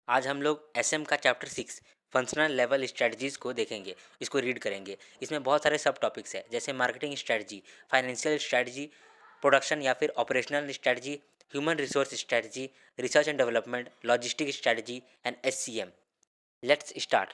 आज हम लोग एसएम का चैप्टर 6 फंक्शनल लेवल स्ट्रेटजीज़ को देखेंगे, इसको रीड करेंगे। इसमें बहुत सारे सब टॉपिक्स हैं, जैसे marketing strategy, financial strategy, production या फिर operational strategy, human resource strategy, research and development, logistic strategy and SCM. Let's start.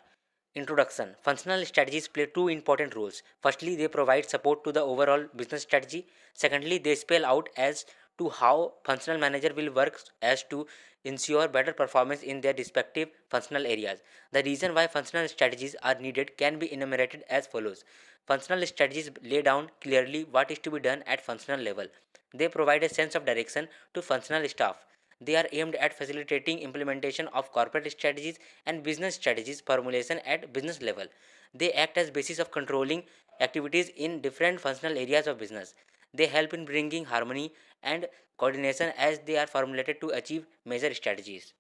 Introduction. Functional strategies play two important roles. Firstly, they provide support to the overall business strategy. Secondly, they spell out as to how functional manager will work as to ensure better performance in their respective functional areas. The reason why functional strategies are needed can be enumerated as follows. Functional strategies lay down clearly what is to be done at functional level. They provide a sense of direction to functional staff. They are aimed at facilitating implementation of corporate strategies and business strategies formulation at business level. They act as basis of controlling activities in different functional areas of business. They help in bringing harmony and coordination as they are formulated to achieve major strategies.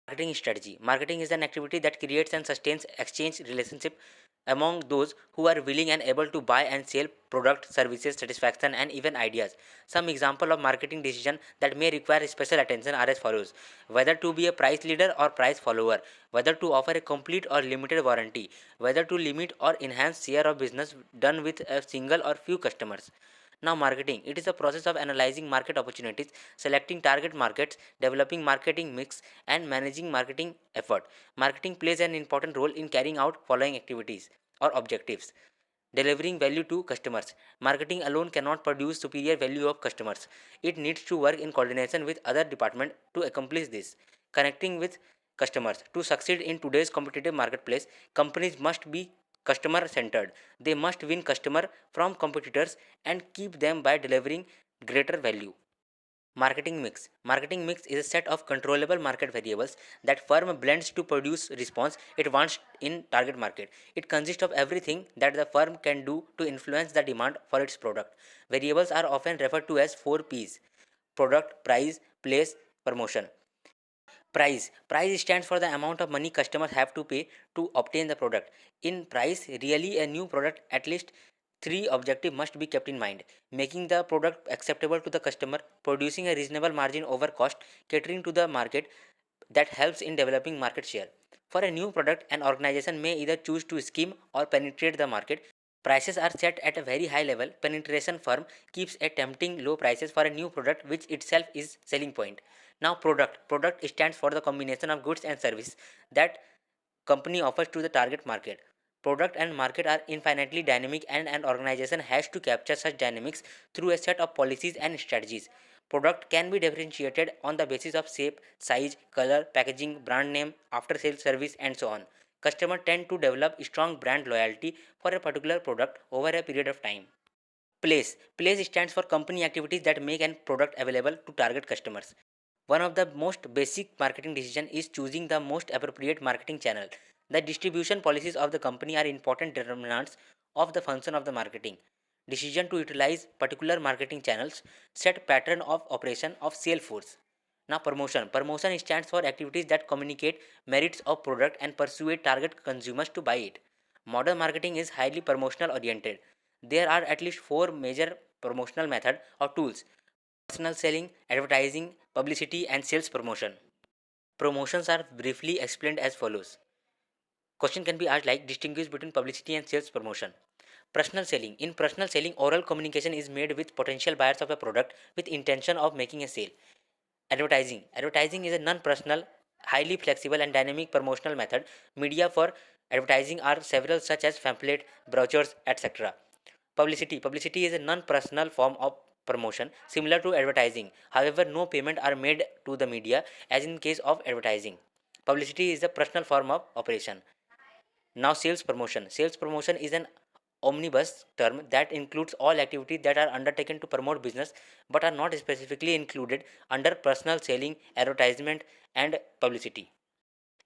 Marketing strategy. Marketing is an activity that creates and sustains exchange relationship among those who are willing and able to buy and sell product, services, satisfaction, and even ideas. Some example of marketing decision that may require special attention are as follows: whether to be a price leader or price follower, whether to offer a complete or limited warranty, whether to limit or enhance share of business done with a single or few customers. Now, marketing. It is a process of analyzing market opportunities, selecting target markets, developing marketing mix, and managing marketing effort. Marketing plays an important role in carrying out following activities or objectives. Delivering value to customers. Marketing alone cannot produce superior value of customers. It needs to work in coordination with other departments to accomplish this. Connecting with customers. To succeed in today's competitive marketplace, companies must be customer centered. They must win customer from competitors and keep them by delivering greater value. Marketing mix. Marketing mix is a set of controllable market variables that firm blends to produce response it wants in target market. It consists of everything that the firm can do to influence the demand for its product. Variables are often referred to as 4 P's: product, price, place, promotion. Price stands for the amount of money customers have to pay to obtain the product. In price, really a new product, at least three objectives must be kept in mind: making the product acceptable to the customer, producing a reasonable margin over cost, catering to the market that helps in developing market share. For a new product, an organization may either choose to skim or penetrate the market. Prices are set at a very high level. Penetration firm keeps a tempting low prices for a new product which itself is selling point. Now, product stands for the combination of goods and service that company offers to the target market. Product and market are infinitely dynamic, and an organization has to capture such dynamics through a set of policies and strategies. Product can be differentiated on the basis of shape, size, color, packaging, brand name, after sales service, and so on. Customers tend to develop strong brand loyalty for a particular product over a period of time. Place stands for company activities that make a product available to target customers. One of the most basic marketing decisions is choosing the most appropriate marketing channel. The distribution policies of the company are important determinants of the function of the marketing. Decision to utilize particular marketing channels set pattern of operation of sales force. Now, promotion stands for activities that communicate merits of product and persuade target consumers to buy it. Modern marketing is highly promotional oriented. There are at least four major promotional methods or tools: personal selling, advertising, publicity, and sales promotion. Promotions are briefly explained as follows. Question can be asked like: distinguish between publicity and sales promotion. Personal selling. In personal selling, oral communication is made with potential buyers of a product with intention of making a sale. Advertising. Advertising is a non-personal, highly flexible and dynamic promotional method. Media for advertising are several such as pamphlet, brochures, etc. Publicity. Publicity is a non-personal form of promotion similar to advertising. However, no payment are made to the media as in case of advertising. Publicity is a personal form of operation. Now, sales promotion. Sales promotion is an omnibus term that includes all activities that are undertaken to promote business but are not specifically included under personal selling, advertisement, and publicity.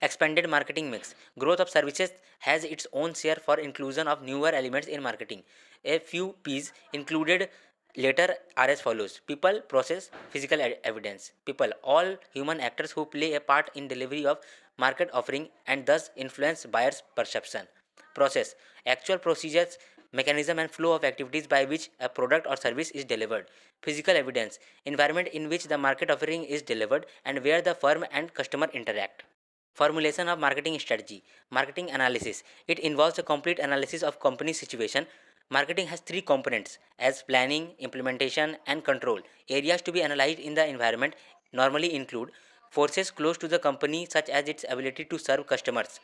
Expanded marketing mix. Growth of services has its own share for inclusion of newer elements in marketing. A few P's included later are as follows: people, process, physical evidence. People, all human actors who play a part in delivery of market offering and thus influence buyers' perception. Process, actual procedures, mechanism and flow of activities by which a product or service is delivered. Physical evidence, environment in which the market offering is delivered and where the firm and customer interact. Formulation of marketing strategy. Marketing analysis. It involves a complete analysis of company situation. Marketing has three components as planning, implementation, and control. Areas to be analyzed in the environment normally include forces close to the company such as its ability to serve customers,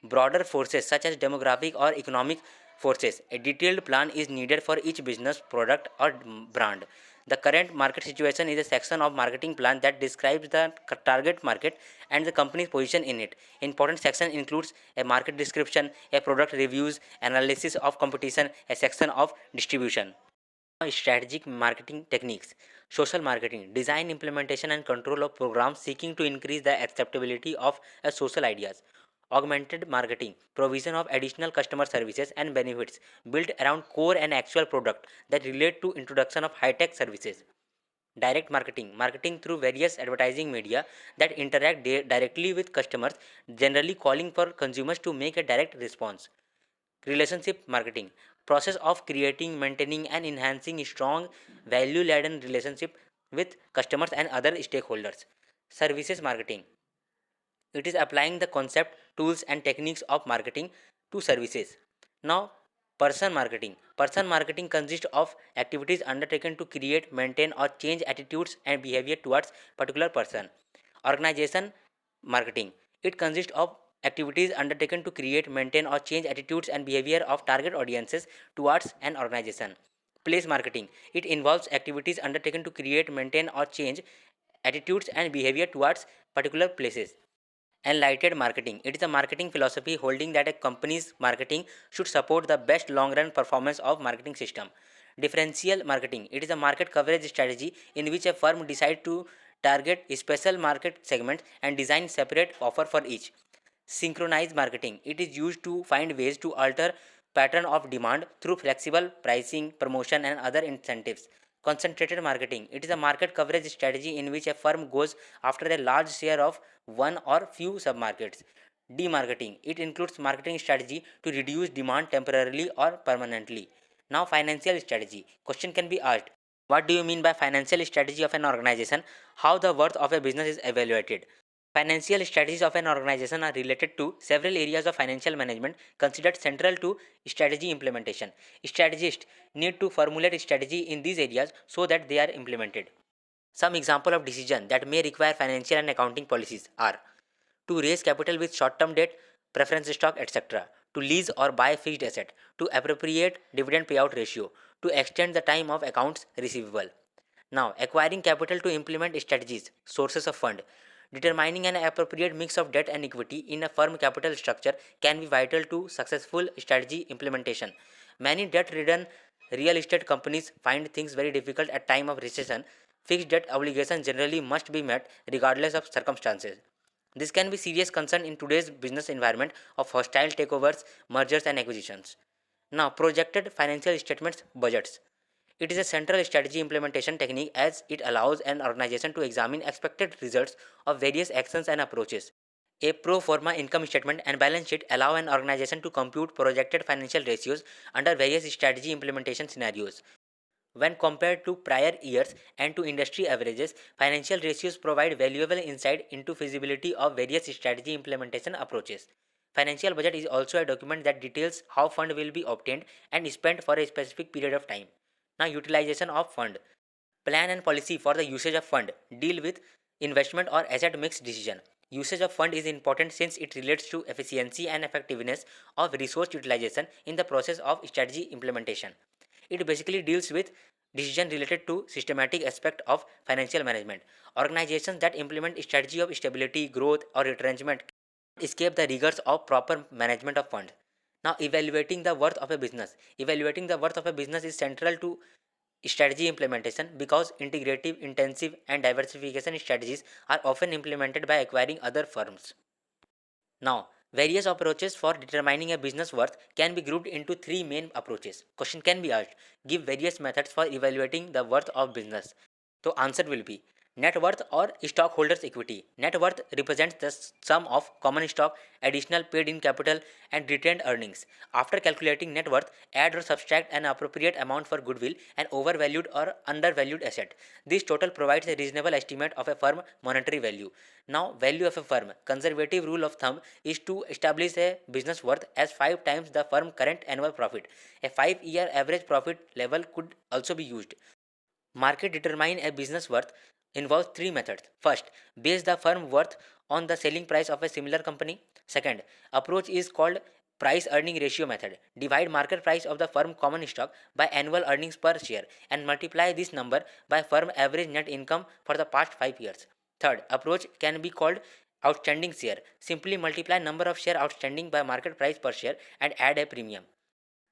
broader forces such as demographic or economic forces. A detailed plan is needed for each business, product, or brand. The current market situation is a section of marketing plan that describes the target market and the company's position in it. Important section includes a market description, a product reviews, analysis of competition, a section of distribution. Strategic marketing techniques. Social marketing. Design, implementation, and control of programs seeking to increase the acceptability of a social ideas. Augmented marketing. Provision of additional customer services and benefits built around core and actual product that relate to introduction of high-tech services. Direct marketing. Marketing through various advertising media that interact directly with customers, generally calling for consumers to make a direct response. Relationship marketing. Process of creating, maintaining, and enhancing strong value-laden relationship with customers and other stakeholders. Services marketing. It is applying the concept, tools, and techniques of marketing to services. Now, person marketing. Person marketing consists of activities undertaken to create, maintain, or change attitudes and behavior towards particular person. Organization marketing. It consists of activities undertaken to create, maintain, or change attitudes and behavior of target audiences towards an organization. Place marketing. It involves activities undertaken to create, maintain, or change attitudes and behavior towards particular places. Enlightened marketing. It is a marketing philosophy holding that a company's marketing should support the best long run performance of marketing system. Differential marketing. It is a market coverage strategy in which a firm decides to target special market segments and design separate offer for each. Synchronized marketing. It is used to find ways to alter pattern of demand through flexible pricing, promotion, and other incentives. Concentrated marketing. It is a market coverage strategy in which a firm goes after a large share of one or few submarkets. Demarketing. It includes marketing strategy to reduce demand temporarily or permanently. Now, financial strategy. Question can be asked: what do you mean by financial strategy of an organization? How the worth of a business is evaluated? Financial strategies of an organization are related to several areas of financial management considered central to strategy implementation. Strategists need to formulate strategy in these areas so that they are implemented. Some example of decisions that may require financial and accounting policies are to raise capital with short-term debt, preference stock, etc., to lease or buy fixed asset, to appropriate dividend payout ratio, to extend the time of accounts receivable. Now, acquiring capital to implement strategies, sources of fund. Determining an appropriate mix of debt and equity in a firm capital structure can be vital to successful strategy implementation. Many debt-ridden real estate companies find things very difficult at time of recession. Fixed debt obligations generally must be met regardless of circumstances. This can be serious concern in today's business environment of hostile takeovers, mergers and acquisitions. Now, projected financial statements, budgets. It is a central strategy implementation technique as it allows an organization to examine expected results of various actions and approaches. A pro forma income statement and balance sheet allow an organization to compute projected financial ratios under various strategy implementation scenarios. When compared to prior years and to industry averages, financial ratios provide valuable insight into feasibility of various strategy implementation approaches. Financial budget is also a document that details how fund will be obtained and spent for a specific period of time. Now, utilization of fund. Plan and policy for the usage of fund deal with investment or asset mix decision. Usage of fund is important since it relates to efficiency and effectiveness of resource utilization in the process of strategy implementation. It basically deals with decision related to systematic aspect of financial management. Organizations that implement strategy of stability, growth, or retrenchment escape the rigors of proper management of funds. Now, evaluating the worth of a business. Evaluating the worth of a business is central to strategy implementation because integrative, intensive, and diversification strategies are often implemented by acquiring other firms. Now, various approaches for determining a business worth can be grouped into three main approaches. Question can be asked: give various methods for evaluating the worth of business. So, answer will be: Net worth or stockholders' equity. Net worth represents the sum of common stock, additional paid-in capital, and retained earnings. After calculating net worth, add or subtract an appropriate amount for goodwill, an overvalued or undervalued asset. This total provides a reasonable estimate of a firm's monetary value. Now, value of a firm. Conservative rule of thumb is to establish a business worth as 5 times the firm's current annual profit. A 5-year average profit level could also be used. Market determine a business worth involves three methods. First, base the firm worth on the selling price of a similar company. Second, approach is called price earning ratio method. Divide market price of the firm common stock by annual earnings per share and multiply this number by firm average net income for the past 5 years. Third, approach can be called outstanding share. Simply multiply number of share outstanding by market price per share and add a premium.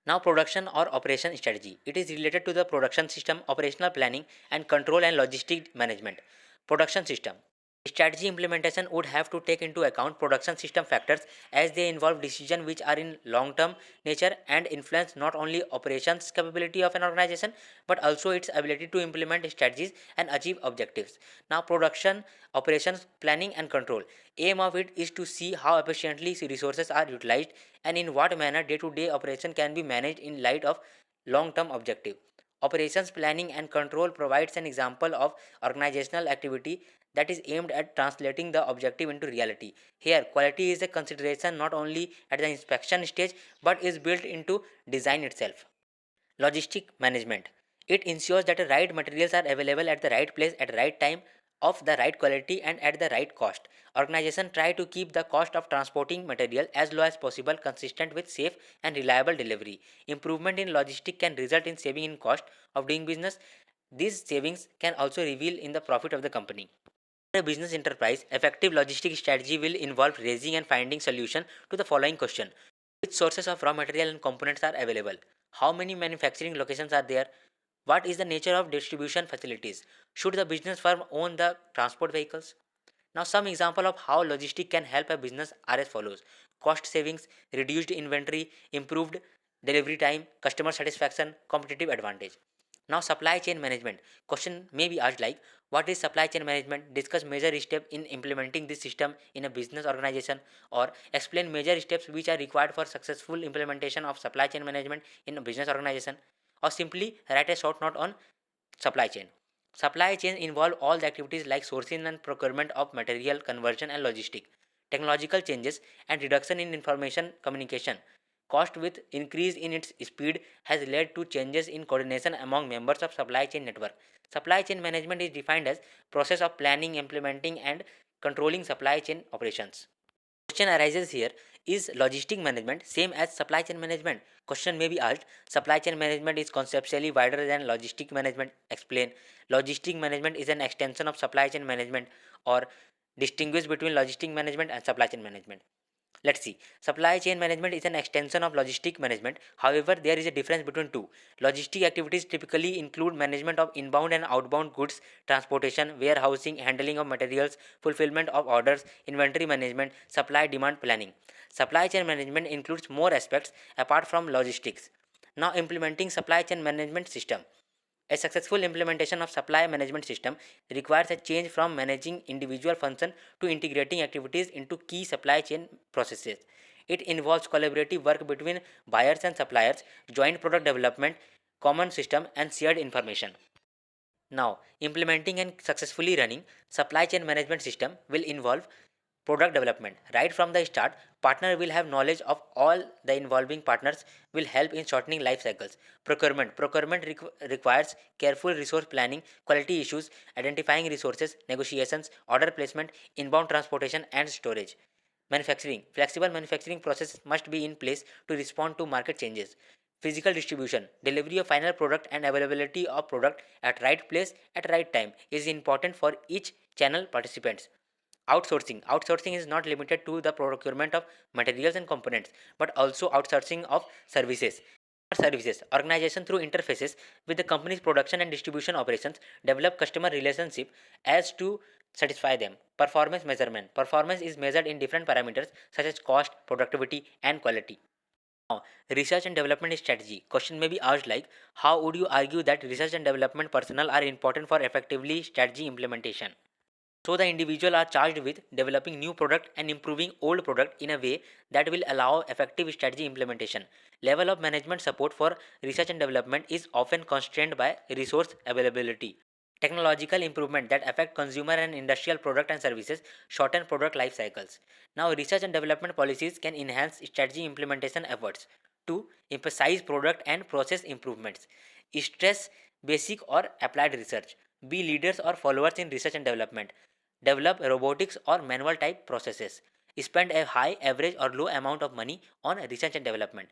Now, production or operation strategy. It is related to the production system, operational planning, and control and logistic management. Production system. Strategy implementation would have to take into account production system factors as they involve decisions which are in long-term nature and influence not only operations capability of an organization but also its ability to implement strategies and achieve objectives. Now, production, operations, planning and control. Aim of it is to see how efficiently resources are utilized and in what manner day-to-day operation can be managed in light of long-term objective. Operations planning and control provides an example of organizational activity that is aimed at translating the objective into reality. Here, quality is a consideration not only at the inspection stage but is built into design itself. Logistic management. It ensures that the right materials are available at the right place at the right time of the right quality and at the right cost. Organizations try to keep the cost of transporting material as low as possible consistent with safe and reliable delivery. Improvement in logistics can result in saving in cost of doing business. These savings can also reveal in the profit of the company. For a business enterprise, effective logistic strategy will involve raising and finding solution to the following question. Which sources of raw material and components are available? How many manufacturing locations are there? What is the nature of distribution facilities? Should the business firm own the transport vehicles? Now, some example of how logistics can help a business are as follows. Cost savings, reduced inventory, improved delivery time, customer satisfaction, competitive advantage. Now, supply chain management. Question may be asked like, what is supply chain management? Discuss major steps in implementing this system in a business organization, or explain major steps which are required for successful implementation of supply chain management in a business organization, or simply write a short note on supply chain. Supply chain involve all the activities like sourcing and procurement of material, conversion and logistic. Technological changes and reduction in information communication. Cost with increase in its speed has led to changes in coordination among members of supply chain network. Supply chain management is defined as process of planning, implementing and controlling supply chain operations. Question arises here, is logistic management same as supply chain management? Question may be asked. Supply chain management is conceptually wider than logistic management. Explain. Logistic management is an extension of supply chain management, or distinguish between logistic management and supply chain management. Let's see. Supply chain management is an extension of logistic management. However, there is a difference between two. Logistic activities typically include management of inbound and outbound goods, transportation, warehousing, handling of materials, fulfillment of orders, inventory management, supply demand planning. Supply chain management includes more aspects apart from logistics. Now, implementing supply chain management system. A successful implementation of supply management system requires a change from managing individual functions to integrating activities into key supply chain processes. It involves collaborative work between buyers and suppliers, joint product development, common system and shared information. Now, implementing and successfully running supply chain management system will involve product development. Right from the start, partner will have knowledge of all the involving partners will help in shortening life cycles. Procurement requires careful resource planning, quality issues, identifying resources, negotiations, order placement, inbound transportation and storage. Manufacturing. Flexible manufacturing process must be in place to respond to market changes. Physical distribution. Delivery of final product and availability of product at right place at right time is important for each channel participants. Outsourcing. Outsourcing is not limited to the procurement of materials and components, but also outsourcing of services. Services. Organization through interfaces with the company's production and distribution operations develop customer relationship as to satisfy them. Performance measurement. Performance is measured in different parameters such as cost, productivity, and quality. Research and development strategy. Question may be asked like, how would you argue that research and development personnel are important for effectively strategy implementation? So the individual are charged with developing new product and improving old product in a way that will allow effective strategy implementation. Level of management support for research and development is often constrained by resource availability. Technological improvement that affect consumer and industrial product and services shorten product life cycles. Now, research and development policies can enhance strategy implementation efforts to emphasize product and process improvements, stress basic or applied research, be leaders or followers in research and development, develop robotics or manual type processes, spend a high, average, or low amount of money on research and development.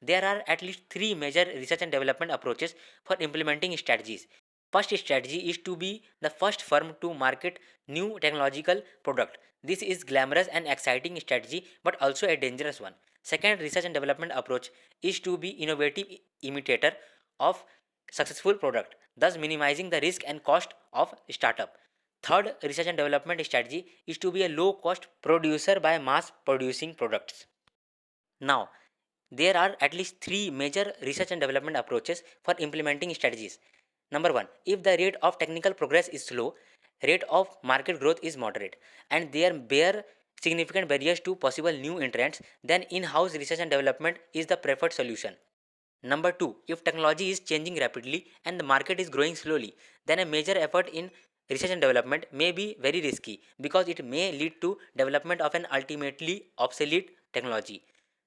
There are at least three major research and development approaches for implementing strategies. First strategy is to be the first firm to market new technological product. This is glamorous and exciting strategy but also a dangerous one. Second research and development approach is to be innovative imitator of successful product, thus minimizing the risk and cost of startup. Third research and development strategy is to be a low cost producer by mass producing products. Now, there are at least three major research and development approaches for implementing strategies. Number one, if the rate of technical progress is slow, rate of market growth is moderate, and there bear significant barriers to possible new entrants, then in-house research and development is the preferred solution. Number two, if technology is changing rapidly and the market is growing slowly, then a major effort in research and development may be very risky because it may lead to development of an ultimately obsolete technology.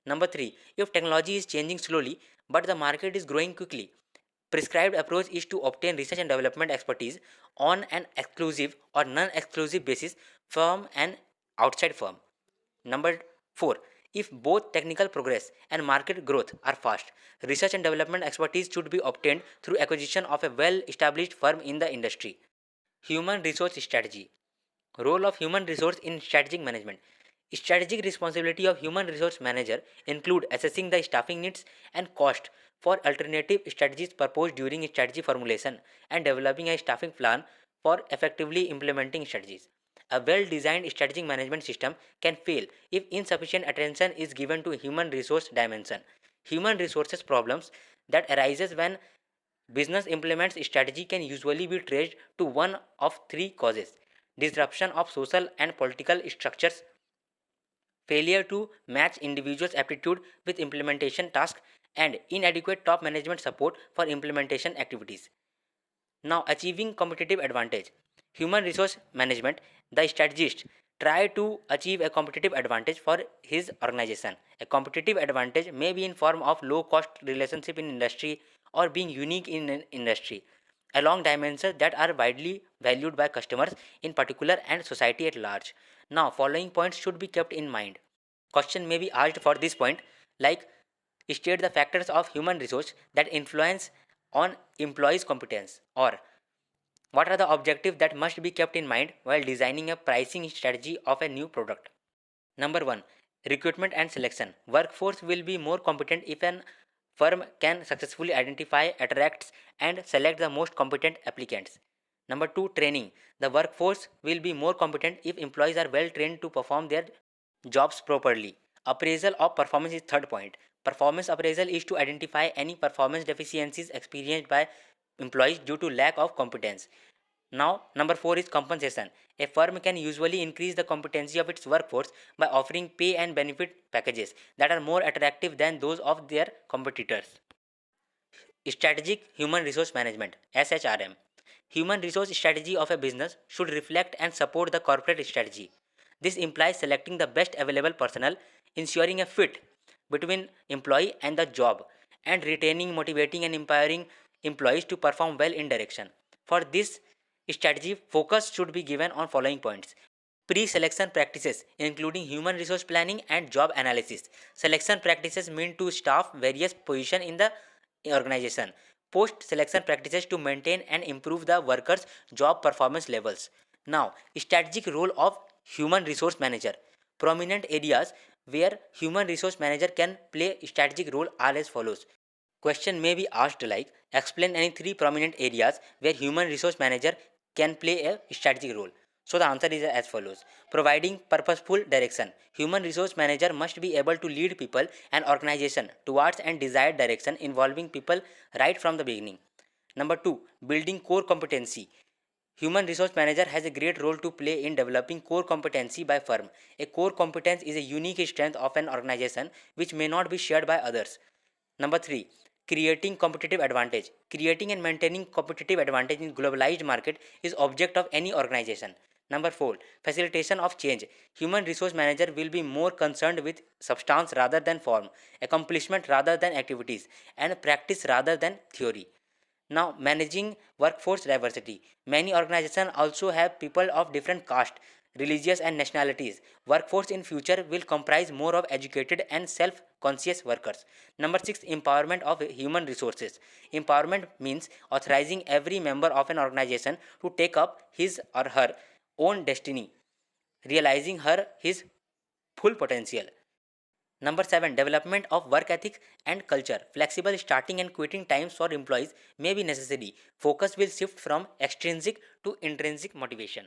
Number three, if technology is changing slowly but the market is growing quickly, prescribed approach is to obtain research and development expertise on an exclusive or non-exclusive basis from an outside firm. Number 4. If both technical progress and market growth are fast, research and development expertise should be obtained through acquisition of a well-established firm in the industry. Human resource strategy. Role of human resource in strategic management. Strategic responsibility of human resource manager include assessing the staffing needs and cost for alternative strategies proposed during strategy formulation and developing a staffing plan for effectively implementing strategies. A well-designed strategic management system can fail if insufficient attention is given to human resource dimension. Human resources problems that arises when business implements strategy can usually be traced to one of three causes: disruption of social and political structures, failure to match individuals' aptitude with implementation tasks, and inadequate top management support for implementation activities. Now, achieving competitive advantage. Human resource management, the strategist try to achieve a competitive advantage for his organization. A competitive advantage may be in form of low cost relationship in industry or being unique in an industry along dimensions that are widely valued by customers in particular and society at large. Now, following points should be kept in mind. Question may be asked for this point like, state the factors of human resource that influence on employees' competence, or what are the objectives that must be kept in mind while designing a pricing strategy of a new product. Number 1. Recruitment and selection. Workforce will be more competent if an firm can successfully identify, attract, and select the most competent applicants. Number 2. Training. The workforce will be more competent if employees are well trained to perform their jobs properly. Appraisal of performance is third point. Performance appraisal is to identify any performance deficiencies experienced by employees due to lack of competence. Now, number 4 is compensation. A firm can usually increase the competency of its workforce by offering pay and benefit packages that are more attractive than those of their competitors. Strategic Human Resource Management (SHRM). Human resource strategy of a business should reflect and support the corporate strategy. This implies selecting the best available personnel, ensuring a fit between employee and the job, and retaining, motivating, and empowering employees to perform well in direction. For this strategy, focus should be given on following points: pre-selection practices, including human resource planning and job analysis. Selection practices mean to staff various positions in the organization. Post-selection practices to maintain and improve the workers' job performance levels. Now, strategic role of human resource manager. Prominent areas where human resource manager can play strategic role are as follows. Question may be asked like, explain any three prominent areas where human resource manager can play a strategic role. So the answer is as follows. Providing purposeful direction. Human resource manager must be able to lead people and organization towards and desired direction involving people right from the beginning. Number 2. Building core competency. Human resource manager has a great role to play in developing core competency by firm. A core competence is a unique strength of an organization which may not be shared by others. Number 3. Creating competitive advantage. Creating and maintaining competitive advantage in globalized market is object of any organization. Number 4. Facilitation of change. Human resource manager will be more concerned with substance rather than form, accomplishment rather than activities, and practice rather than theory. Now, managing workforce diversity. Many organizations also have people of different caste, religious and nationalities. Workforce in future will comprise more of educated and self-conscious workers. Number 6. Empowerment of human resources. Empowerment means authorizing every member of an organization to take up his or her own destiny, realizing her his full potential. Number 7. Development of work ethics and culture. Flexible starting and quitting times for employees may be necessary. Focus will shift from extrinsic to intrinsic motivation.